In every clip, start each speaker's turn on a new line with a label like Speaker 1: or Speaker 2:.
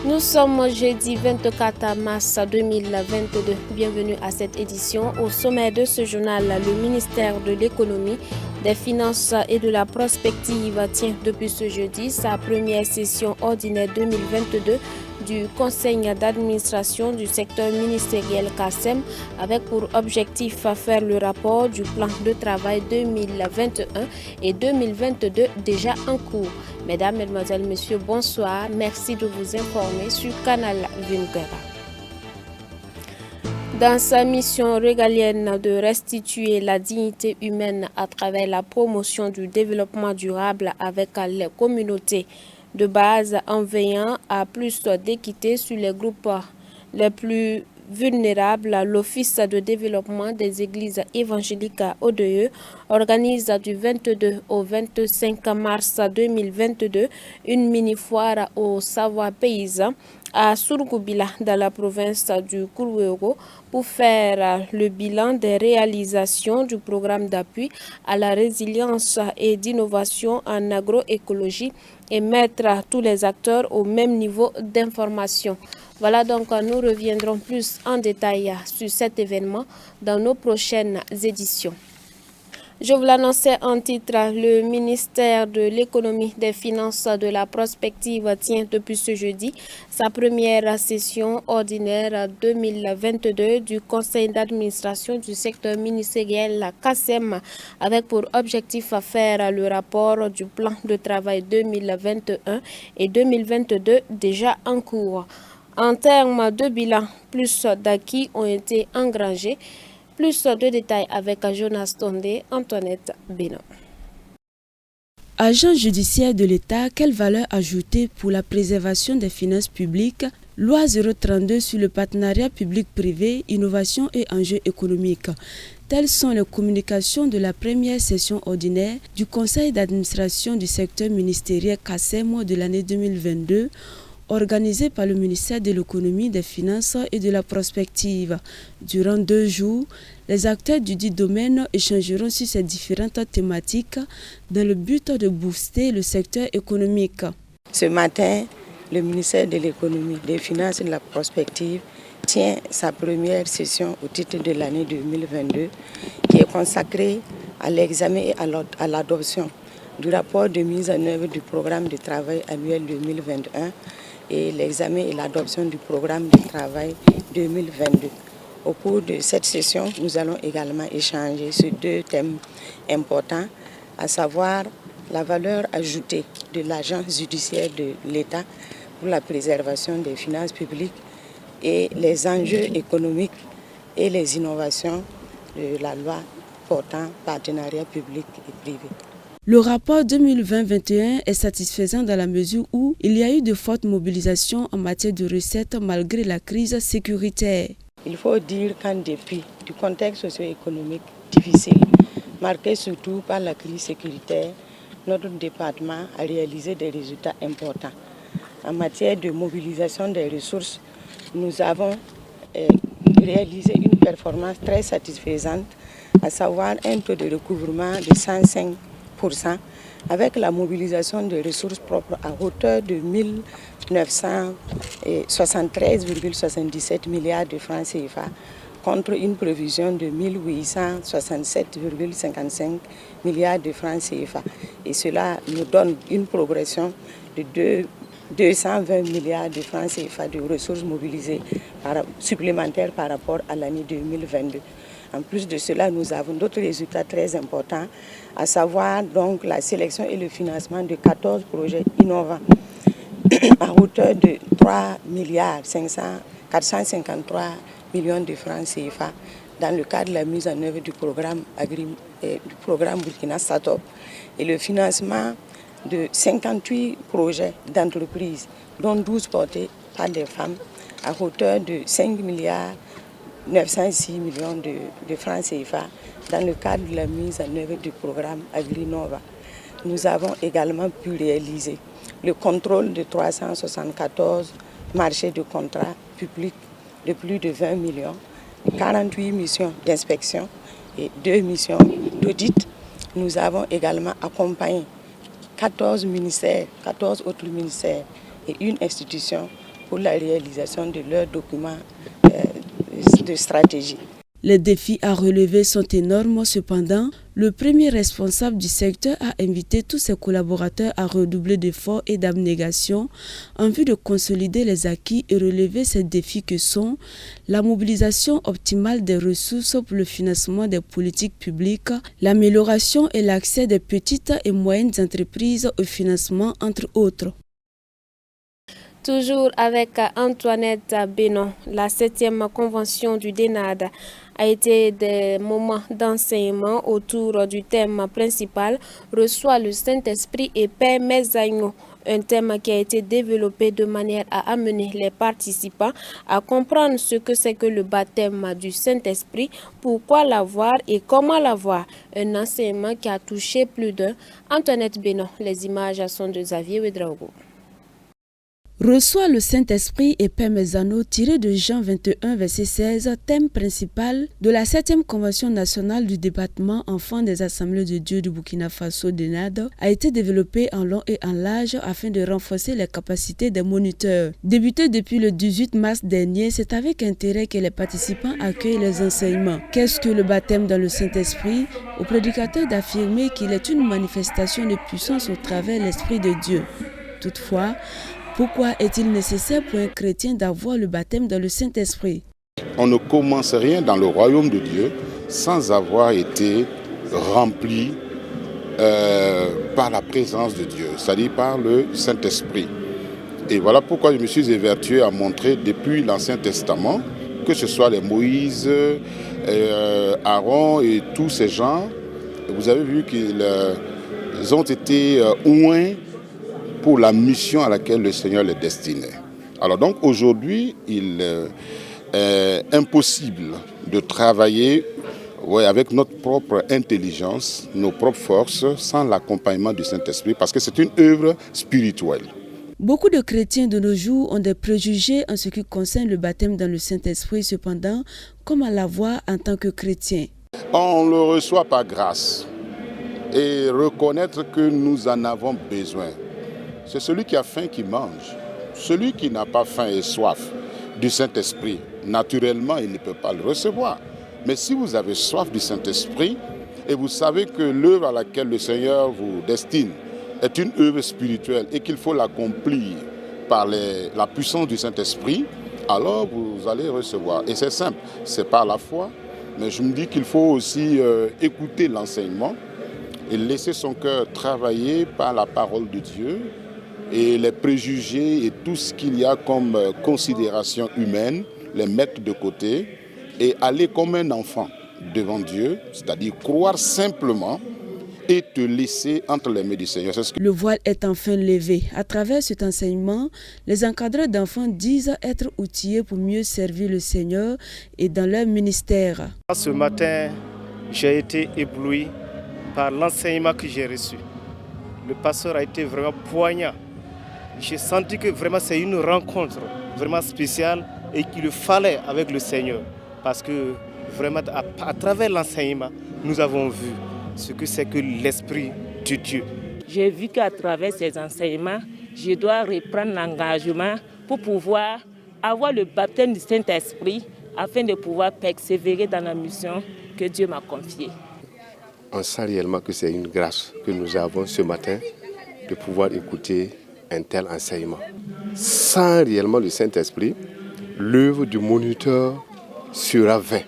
Speaker 1: Nous sommes jeudi 24 mars 2022. Bienvenue à cette édition. Au sommet de ce journal, le ministère de l'Économie, des Finances et de la Prospective tient depuis ce jeudi sa première session ordinaire 2022 du Conseil d'administration du secteur ministériel CACEM avec pour objectif faire le rapport du plan de travail 2021 et 2022 déjà en cours. Mesdames, Mesdemoiselles, Messieurs, bonsoir. Merci de vous informer sur Canal Vingara. Dans sa mission régalienne de restituer la dignité humaine à travers la promotion du développement durable avec les communautés de base en veillant à plus d'équité sur les groupes les plus vulnérables, l'Office de développement des églises évangéliques ODE organise du 22 au 25 mars 2022 une mini-foire au savoir paysan à Surugubila dans la province du Kourouéro pour faire le bilan des réalisations du programme d'appui à la résilience et d'innovation en agroécologie et mettre tous les acteurs au même niveau d'information. Voilà donc, nous reviendrons plus en détail sur cet événement dans nos prochaines éditions. Je vous l'annonçais en titre, le ministère de l'Économie, des Finances, de la Prospective tient depuis ce jeudi sa première session ordinaire 2022 du Conseil d'administration du secteur ministériel CACEM avec pour objectif à faire le rapport du plan de travail 2021 et 2022 déjà en cours. En termes de bilan, plus d'acquis ont été engrangés. Plus de détails avec Jonas Tondé, Antoinette Bénin.
Speaker 2: Agent judiciaire de l'État, quelle valeur ajoutée pour la préservation des finances publiques? Loi 032 sur le partenariat public-privé, innovation et enjeux économiques. Telles sont les communications de la première session ordinaire du Conseil d'administration du secteur ministériel CACEM de l'année 2022, organisé par le ministère de l'Économie, des Finances et de la Prospective. Durant 2 jours, les acteurs du dit domaine échangeront sur ces différentes thématiques dans le but de booster le secteur économique.
Speaker 3: Ce matin, le ministère de l'Économie, des Finances et de la Prospective tient sa première session au titre de l'année 2022 qui est consacrée à l'examen et à l'adoption du rapport de mise en œuvre du programme de travail annuel 2021 et l'examen et l'adoption du programme de travail 2022. Au cours de cette session, nous allons également échanger sur 2 thèmes importants, à savoir la valeur ajoutée de l'agence judiciaire de l'État pour la préservation des finances publiques et les enjeux économiques et les innovations de la loi portant partenariat public et privé.
Speaker 2: Le rapport 2020-21 est satisfaisant dans la mesure où il y a eu de fortes mobilisations en matière de recettes malgré la crise sécuritaire.
Speaker 3: Il faut dire qu'en dépit du contexte socio-économique difficile, marqué surtout par la crise sécuritaire, notre département a réalisé des résultats importants. En matière de mobilisation des ressources, nous avons réalisé une performance très satisfaisante, à savoir un taux de recouvrement de 105%, avec la mobilisation de ressources propres à hauteur de 1973,77 milliards de francs CFA contre une prévision de 1867,55 milliards de francs CFA. Et cela nous donne une progression de 220 milliards de francs CFA de ressources mobilisées supplémentaires par rapport à l'année 2022. En plus de cela, nous avons d'autres résultats très importants, à savoir donc la sélection et le financement de 14 projets innovants à hauteur de 3 milliards 453 millions de francs CFA dans le cadre de la mise en œuvre du programme Burkina Start-up et le financement de 58 projets d'entreprise, dont 12 portés par des femmes, à hauteur de 5 milliards 906 millions de francs CFA dans le cadre de la mise en œuvre du programme AgriNova. Nous avons également pu réaliser le contrôle de 374 marchés de contrats publics de plus de 20 millions, 48 missions d'inspection et 2 missions d'audit. Nous avons également accompagné 14 autres ministères et une institution pour la réalisation de leurs documents de stratégie.
Speaker 2: Les défis à relever sont énormes. Cependant, le premier responsable du secteur a invité tous ses collaborateurs à redoubler d'efforts et d'abnégation en vue de consolider les acquis et relever ces défis que sont la mobilisation optimale des ressources pour le financement des politiques publiques, l'amélioration et l'accès des petites et moyennes entreprises au financement, entre autres.
Speaker 1: Toujours avec Antoinette Bénon, la 7e convention du DENAD a été des moments d'enseignement autour du thème principal « Reçois le Saint-Esprit et paie mes agneaux », un thème qui a été développé de manière à amener les participants à comprendre ce que c'est que le baptême du Saint-Esprit, pourquoi l'avoir et comment l'avoir. Un enseignement qui a touché plus d'un. Antoinette Bénon, les images sont de Xavier Ouedraogo.
Speaker 2: Reçois le Saint-Esprit et paie mes anneaux, tiré de Jean 21, verset 16, thème principal de la 7e Convention nationale du département enfants des Assemblées de Dieu du Burkina Faso DENAD, a été développé en long et en large afin de renforcer les capacités des moniteurs. Débuté depuis le 18 mars dernier, c'est avec intérêt que les participants accueillent les enseignements. Qu'est-ce que le baptême dans le Saint-Esprit? Au prédicateur d'affirmer qu'il est une manifestation de puissance au travers de l'Esprit de Dieu. Toutefois, pourquoi est-il nécessaire pour un chrétien d'avoir le baptême dans le Saint-Esprit?
Speaker 4: On ne commence rien dans le royaume de Dieu sans avoir été rempli par la présence de Dieu, c'est-à-dire par le Saint-Esprit. Et voilà pourquoi je me suis évertué à montrer depuis l'Ancien Testament, que ce soit les Moïse, Aaron et tous ces gens, vous avez vu qu'ils ont été oints pour la mission à laquelle le Seigneur les destinait. Alors donc aujourd'hui, il est impossible de travailler avec notre propre intelligence, nos propres forces, sans l'accompagnement du Saint-Esprit, parce que c'est une œuvre spirituelle.
Speaker 2: Beaucoup de chrétiens de nos jours ont des préjugés en ce qui concerne le baptême dans le Saint-Esprit. Cependant, comment l'avoir en tant que chrétien?
Speaker 4: On le reçoit par grâce et reconnaître que nous en avons besoin. C'est celui qui a faim qui mange. Celui qui n'a pas faim et soif du Saint-Esprit, naturellement, il ne peut pas le recevoir. Mais si vous avez soif du Saint-Esprit et vous savez que l'œuvre à laquelle le Seigneur vous destine est une œuvre spirituelle et qu'il faut l'accomplir par la puissance du Saint-Esprit, alors vous allez recevoir. Et c'est simple, c'est par la foi, mais je me dis qu'il faut aussi écouter l'enseignement et laisser son cœur travailler par la parole de Dieu. Et les préjugés et tout ce qu'il y a comme considération humaine, les mettre de côté et aller comme un enfant devant Dieu, c'est-à-dire croire simplement et te laisser entre les mains du Seigneur.
Speaker 2: Le voile est enfin levé. À travers cet enseignement, les encadreurs d'enfants disent être outillés pour mieux servir le Seigneur et dans leur ministère.
Speaker 5: Ce matin, j'ai été ébloui par l'enseignement que j'ai reçu. Le pasteur a été vraiment poignant. J'ai senti que vraiment c'est une rencontre vraiment spéciale et qu'il le fallait avec le Seigneur. Parce que vraiment à travers l'enseignement, nous avons vu ce que c'est que l'Esprit de Dieu.
Speaker 6: J'ai vu qu'à travers ces enseignements, je dois reprendre l'engagement pour pouvoir avoir le baptême du Saint-Esprit afin de pouvoir persévérer dans la mission que Dieu m'a confiée.
Speaker 7: On sent réellement que c'est une grâce que nous avons ce matin de pouvoir écouter un tel enseignement. Sans réellement le Saint-Esprit, l'œuvre du moniteur sera vaine.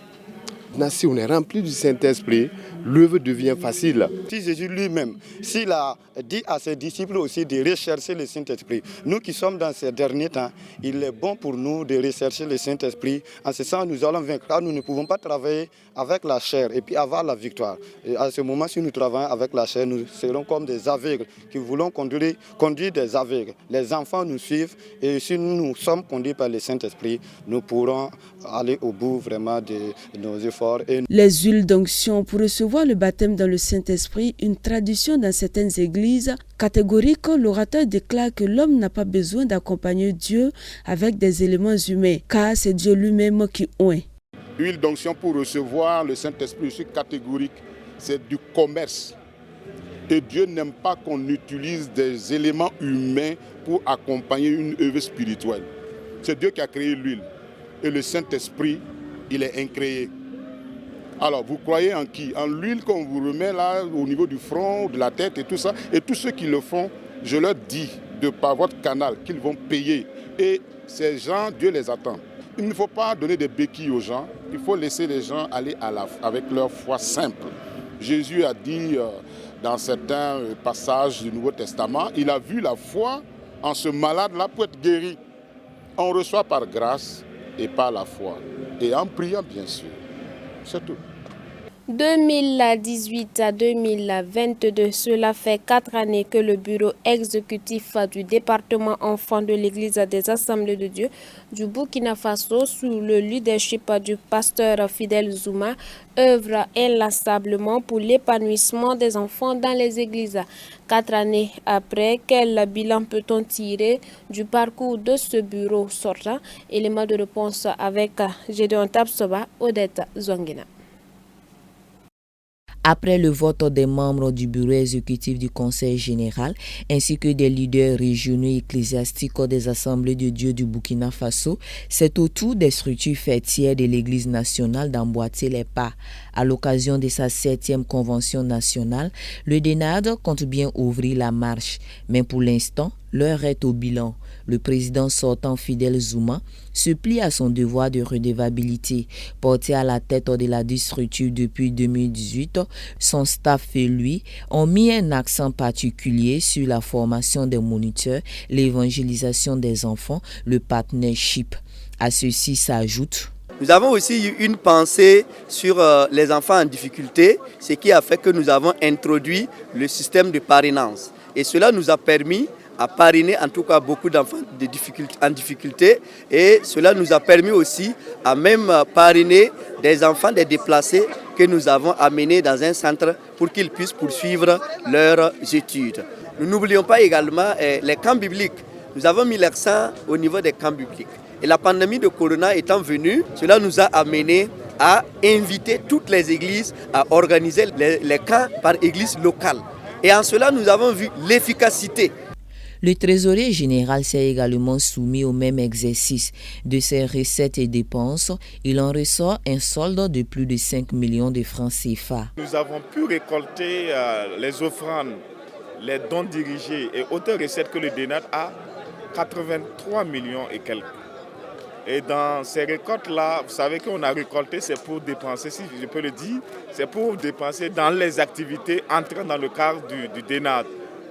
Speaker 7: Maintenant, si on est rempli du Saint-Esprit, l'œuvre devient facile.
Speaker 8: Si Jésus lui-même, s'il a dit à ses disciples aussi de rechercher le Saint-Esprit, nous qui sommes dans ces derniers temps, il est bon pour nous de rechercher le Saint-Esprit. En ce sens, nous allons vaincre. Car nous ne pouvons pas travailler avec la chair et puis avoir la victoire. Et à ce moment, si nous travaillons avec la chair, nous serons comme des aveugles qui voulons conduire des aveugles. Les enfants nous suivent et si nous sommes conduits par le Saint-Esprit, nous pourrons aller au bout vraiment de nos efforts.
Speaker 2: Les huiles d'onction pour recevoir le baptême dans le Saint-Esprit, une tradition dans certaines églises catégorique, l'orateur déclare que l'homme n'a pas besoin d'accompagner Dieu avec des éléments humains, car c'est Dieu lui-même qui oint.
Speaker 4: Huile d'onction pour recevoir le Saint-Esprit, je suis catégorique, c'est du commerce. Et Dieu n'aime pas qu'on utilise des éléments humains pour accompagner une œuvre spirituelle. C'est Dieu qui a créé l'huile. Et le Saint-Esprit, il est incréé. Alors, vous croyez en qui? En l'huile qu'on vous remet là, au niveau du front, de la tête et tout ça. Et tous ceux qui le font, je leur dis, de par votre canal, qu'ils vont payer. Et ces gens, Dieu les attend. Il ne faut pas donner des béquilles aux gens. Il faut laisser les gens aller avec leur foi simple. Jésus a dit dans certains passages du Nouveau Testament, il a vu la foi en ce malade-là pour être guéri. On reçoit par grâce et par la foi. Et en priant, bien sûr. C'est tout.
Speaker 1: 2018 à 2022, cela fait 4 années que le bureau exécutif du département enfants de l'église des Assemblées de Dieu du Burkina Faso, sous le leadership du pasteur Fidel Zouma, œuvre inlassablement pour l'épanouissement des enfants dans les églises. 4 années après, quel bilan peut-on tirer du parcours de ce bureau sortant? Élément de réponse avec Gédéon Tapsoba, Odette Zongina.
Speaker 9: Après le vote des membres du bureau exécutif du Conseil général ainsi que des leaders régionaux et ecclésiastiques des Assemblées de Dieu du Burkina Faso, c'est au tour des structures fêtières de l'Église nationale d'emboîter les pas. À l'occasion de sa 7e convention nationale, le DENAD compte bien ouvrir la marche, mais pour l'instant, l'heure est au bilan. Le président sortant Fidel Zouma se plie à son devoir de redevabilité. Porté à la tête de la structure depuis 2018, son staff et lui ont mis un accent particulier sur la formation des moniteurs, l'évangélisation des enfants, le partnership. À ceci s'ajoute:
Speaker 10: nous avons aussi eu une pensée sur les enfants en difficulté, ce qui a fait que nous avons introduit le système de parrainage. Et cela nous a permis à parrainer en tout cas beaucoup d'enfants en difficulté, et cela nous a permis aussi à même parrainer des enfants des déplacés que nous avons amenés dans un centre pour qu'ils puissent poursuivre leurs études. Nous n'oublions pas également les camps bibliques. Nous avons mis l'accent au niveau des camps bibliques. Et la pandémie de Corona étant venue, cela nous a amené à inviter toutes les églises à organiser les camps par église locale. Et en cela, nous avons vu l'efficacité.
Speaker 9: Le trésorier général s'est également soumis au même exercice. De ses recettes et dépenses, il en ressort un solde de plus de 5 millions de francs CFA.
Speaker 11: Nous avons pu récolter les offrandes, les dons dirigés et autres recettes que le DENAD a, 83 millions et quelques. Et dans ces récoltes-là, vous savez qu'on a récolté, c'est pour dépenser, si je peux le dire, c'est pour dépenser dans les activités entrant dans le cadre du DENAD.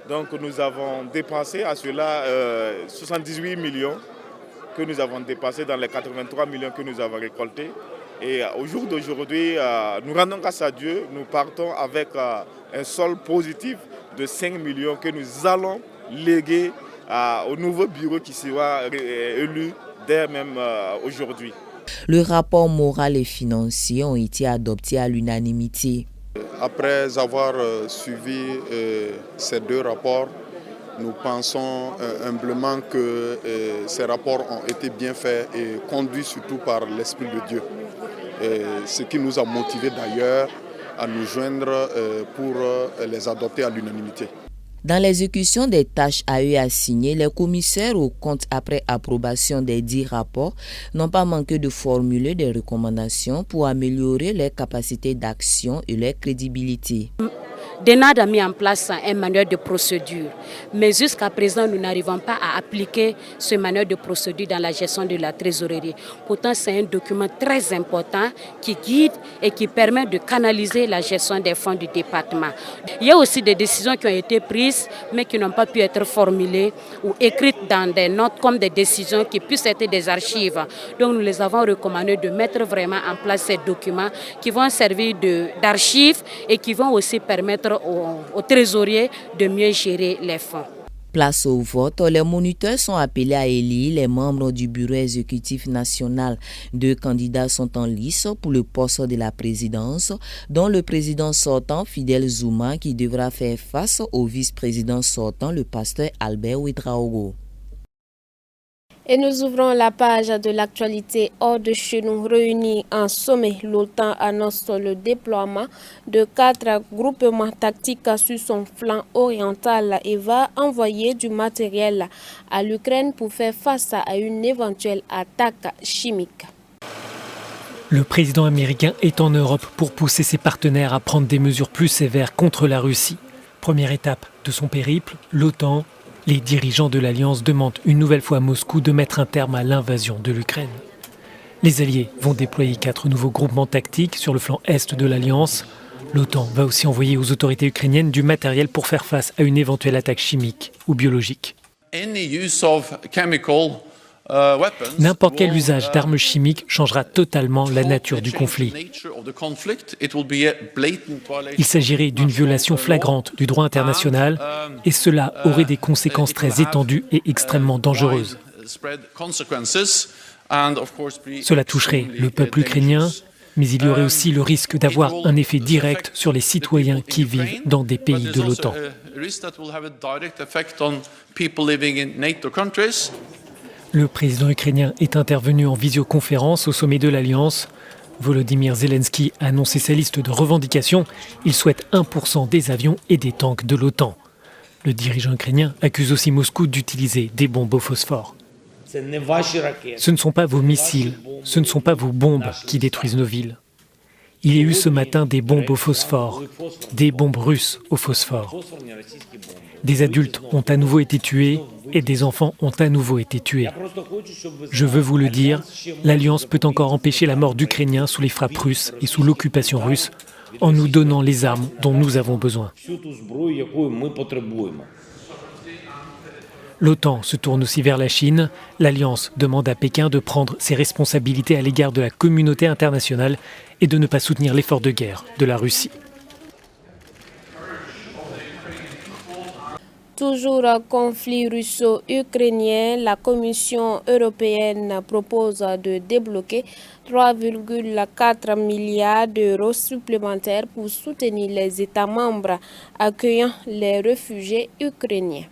Speaker 11: Donc nous avons dépensé à cela 78 millions que nous avons dépensé dans les 83 millions que nous avons récoltés. Et au jour d'aujourd'hui, nous rendons grâce à Dieu, nous partons avec un solde positif de 5 millions que nous allons léguer au nouveau bureau qui sera élu dès même aujourd'hui.
Speaker 9: Le rapport moral et financier ont été adoptés à l'unanimité.
Speaker 12: Après avoir suivi ces deux rapports, nous pensons humblement que ces rapports ont été bien faits et conduits surtout par l'Esprit de Dieu. Ce qui nous a motivés d'ailleurs à nous joindre pour les adopter à l'unanimité.
Speaker 9: Dans l'exécution des tâches à eux assignées, les commissaires aux comptes, après approbation des 10 rapports, n'ont pas manqué de formuler des recommandations pour améliorer leurs capacités d'action et leur crédibilité.
Speaker 13: DENAD a mis en place un manuel de procédure, mais jusqu'à présent, nous n'arrivons pas à appliquer ce manuel de procédure dans la gestion de la trésorerie. Pourtant, c'est un document très important qui guide et qui permet de canaliser la gestion des fonds du département. Il y a aussi des décisions qui ont été prises, mais qui n'ont pas pu être formulées ou écrites dans des notes comme des décisions qui puissent être des archives. Donc, nous les avons recommandé de mettre vraiment en place ces documents qui vont servir d'archives et qui vont aussi permettre aux trésoriers de mieux gérer les fonds.
Speaker 9: Place au vote, les moniteurs sont appelés à élire les membres du bureau exécutif national. 2 candidats sont en lice pour le poste de la présidence, dont le président sortant Fidel Zouma qui devra faire face au vice-président sortant, le pasteur Albert Ouedraogo.
Speaker 1: Et nous ouvrons la page de l'actualité hors de chez nous. Réunis en sommet, l'OTAN annonce le déploiement de 4 groupements tactiques sur son flanc oriental et va envoyer du matériel à l'Ukraine pour faire face à une éventuelle attaque chimique.
Speaker 14: Le président américain est en Europe pour pousser ses partenaires à prendre des mesures plus sévères contre la Russie. Première étape de son périple, l'OTAN. Les dirigeants de l'Alliance demandent une nouvelle fois à Moscou de mettre un terme à l'invasion de l'Ukraine. Les Alliés vont déployer 4 nouveaux groupements tactiques sur le flanc est de l'Alliance. L'OTAN va aussi envoyer aux autorités ukrainiennes du matériel pour faire face à une éventuelle attaque chimique ou biologique. N'importe quel usage d'armes chimiques changera totalement la nature du conflit. Il s'agirait d'une violation flagrante du droit international et cela aurait des conséquences très étendues et extrêmement dangereuses. Cela toucherait le peuple ukrainien, mais il y aurait aussi le risque d'avoir un effet direct sur les citoyens qui vivent dans des pays de l'OTAN. Le président ukrainien est intervenu en visioconférence au sommet de l'Alliance. Volodymyr Zelensky a annoncé sa liste de revendications. Il souhaite 1% des avions et des tanks de l'OTAN. Le dirigeant ukrainien accuse aussi Moscou d'utiliser des bombes au phosphore. Ce ne sont pas vos missiles, ce ne sont pas vos bombes qui détruisent nos villes. Il y a eu ce matin des bombes au phosphore, des bombes russes au phosphore. Des adultes ont à nouveau été tués et des enfants ont à nouveau été tués. Je veux vous le dire, l'Alliance peut encore empêcher la mort d'Ukrainiens sous les frappes russes et sous l'occupation russe en nous donnant les armes dont nous avons besoin. L'OTAN se tourne aussi vers la Chine. L'Alliance demande à Pékin de prendre ses responsabilités à l'égard de la communauté internationale et de ne pas soutenir l'effort de guerre de la Russie.
Speaker 1: Toujours un conflit russo-ukrainien, la Commission européenne propose de débloquer 3,4 milliards d'euros supplémentaires pour soutenir les États membres accueillant les réfugiés ukrainiens.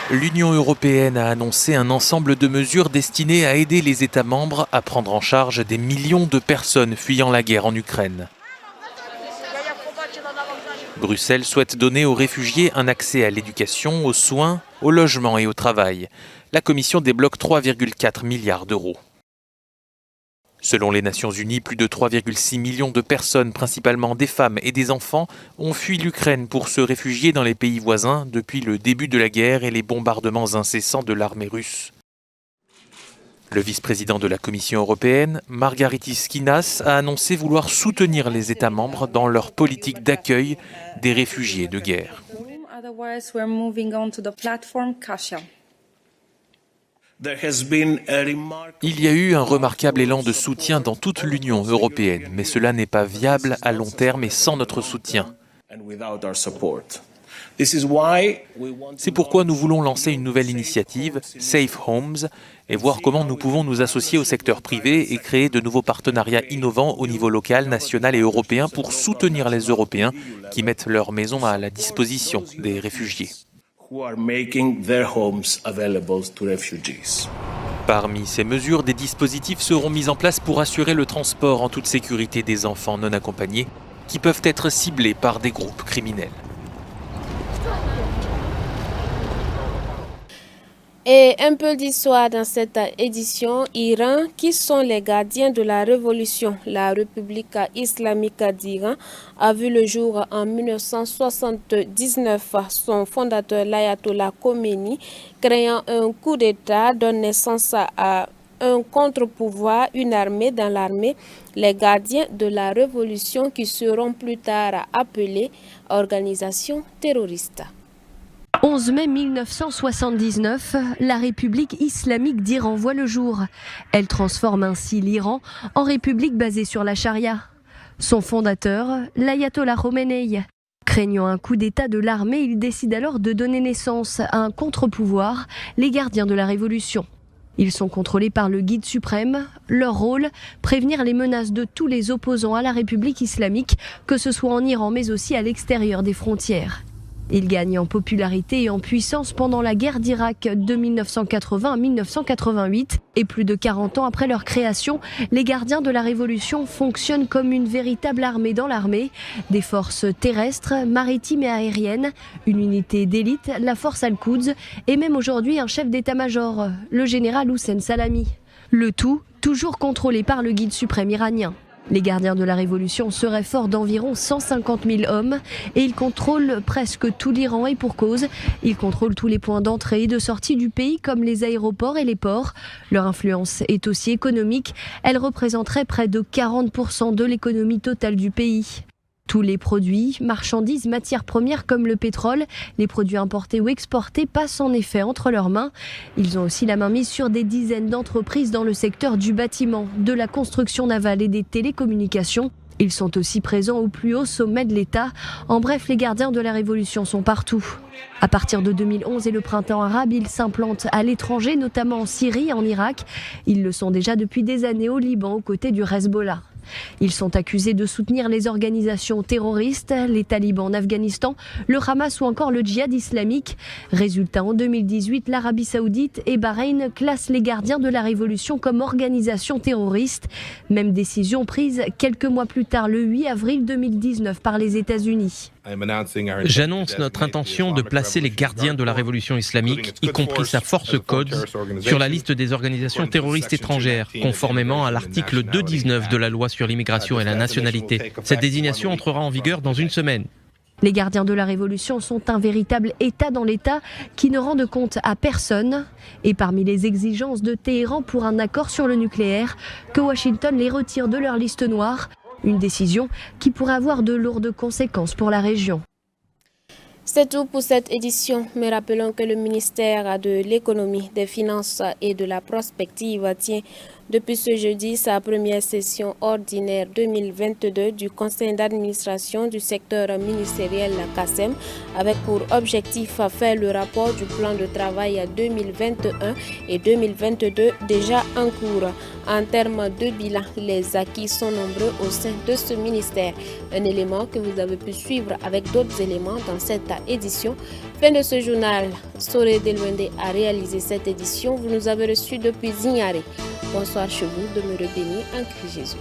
Speaker 15: L'Union européenne a annoncé un ensemble de mesures destinées à aider les États membres à prendre en charge des millions de personnes fuyant la guerre en Ukraine. Bruxelles souhaite donner aux réfugiés un accès à l'éducation, aux soins, au logement et au travail. La Commission débloque 3,4 milliards d'euros. Selon les Nations Unies, plus de 3,6 millions de personnes, principalement des femmes et des enfants, ont fui l'Ukraine pour se réfugier dans les pays voisins depuis le début de la guerre et les bombardements incessants de l'armée russe. Le vice-président de la Commission européenne, Margaritis Schinas, a annoncé vouloir soutenir les États membres dans leur politique d'accueil des réfugiés de guerre. Il y a eu un remarquable élan de soutien dans toute l'Union européenne, mais cela n'est pas viable à long terme et sans notre soutien. C'est pourquoi nous voulons lancer une nouvelle initiative, Safe Homes, et voir comment nous pouvons nous associer au secteur privé et créer de nouveaux partenariats innovants au niveau local, national et européen pour soutenir les Européens qui mettent leurs maisons à la disposition des réfugiés. Parmi ces mesures, des dispositifs seront mis en place pour assurer le transport en toute sécurité des enfants non accompagnés qui peuvent être ciblés par des groupes criminels.
Speaker 1: Et un peu d'histoire dans cette édition. Iran, qui sont les gardiens de la révolution? La République islamique d'Iran a vu le jour en 1979. Son fondateur, l'ayatollah Khomeini, créant un coup d'État, donne naissance à un contre-pouvoir, une armée dans l'armée, les gardiens de la révolution qui seront plus tard appelés organisations terroristes.
Speaker 16: 11 mai 1979, la République islamique d'Iran voit le jour. Elle transforme ainsi l'Iran en république basée sur la charia. Son fondateur, l'ayatollah Khomeini. Craignant un coup d'État de l'armée, il décide alors de donner naissance à un contre-pouvoir, les gardiens de la révolution. Ils sont contrôlés par le guide suprême. Leur rôle, prévenir les menaces de tous les opposants à la République islamique, que ce soit en Iran mais aussi à l'extérieur des frontières. Il gagne en popularité et en puissance pendant la guerre d'Irak de 1980 à 1988 et plus de 40 ans après leur création, les gardiens de la Révolution fonctionnent comme une véritable armée dans l'armée, des forces terrestres, maritimes et aériennes, une unité d'élite, la force Al-Quds et même aujourd'hui un chef d'état-major, le général Hussein Salami. Le tout toujours contrôlé par le guide suprême iranien. Les gardiens de la Révolution seraient forts d'environ 150 000 hommes et ils contrôlent presque tout l'Iran et pour cause. Ils contrôlent tous les points d'entrée et de sortie du pays comme les aéroports et les ports. Leur influence est aussi économique. Elle représenterait près de 40% de l'économie totale du pays. Tous les produits, marchandises, matières premières comme le pétrole, les produits importés ou exportés passent en effet entre leurs mains. Ils ont aussi la main mise sur des dizaines d'entreprises dans le secteur du bâtiment, de la construction navale et des télécommunications. Ils sont aussi présents au plus haut sommet de l'État. En bref, les gardiens de la Révolution sont partout. À partir de 2011 et le printemps arabe, ils s'implantent à l'étranger, notamment en Syrie et en Irak. Ils le sont déjà depuis des années au Liban, aux côtés du Hezbollah. Ils sont accusés de soutenir les organisations terroristes, les talibans en Afghanistan, le Hamas ou encore le djihad islamique. Résultat, en 2018, l'Arabie Saoudite et Bahreïn classent les gardiens de la Révolution comme organisation terroriste. Même décision prise quelques mois plus tard, le 8 avril 2019, par les États-Unis.
Speaker 17: J'annonce notre intention de placer les gardiens de la Révolution islamique, y compris sa force Quds, sur la liste des organisations terroristes étrangères, conformément à l'article 219 de la loi sur l'immigration et la nationalité. Cette désignation entrera en vigueur dans une semaine.
Speaker 16: Les gardiens de la Révolution sont un véritable État dans l'État qui ne rend de compte à personne. Et parmi les exigences de Téhéran pour un accord sur le nucléaire, que Washington les retire de leur liste noire. Une décision qui pourrait avoir de lourdes conséquences pour la région.
Speaker 1: C'est tout pour cette édition, mais rappelons que le ministère de l'Économie, des Finances et de la Prospective tient depuis ce jeudi sa première session ordinaire 2022 du conseil d'administration du secteur ministériel CACEM avec pour objectif faire le rapport du plan de travail 2021 et 2022 déjà en cours. En termes de bilan, les acquis sont nombreux au sein de ce ministère. Un élément que vous avez pu suivre avec d'autres éléments dans cette édition. Fin de ce journal, Soré Delwende a réalisé cette édition. Vous nous avez reçus depuis Zignaré. Bonsoir chez vous, demeurez bénis en Christ Jésus.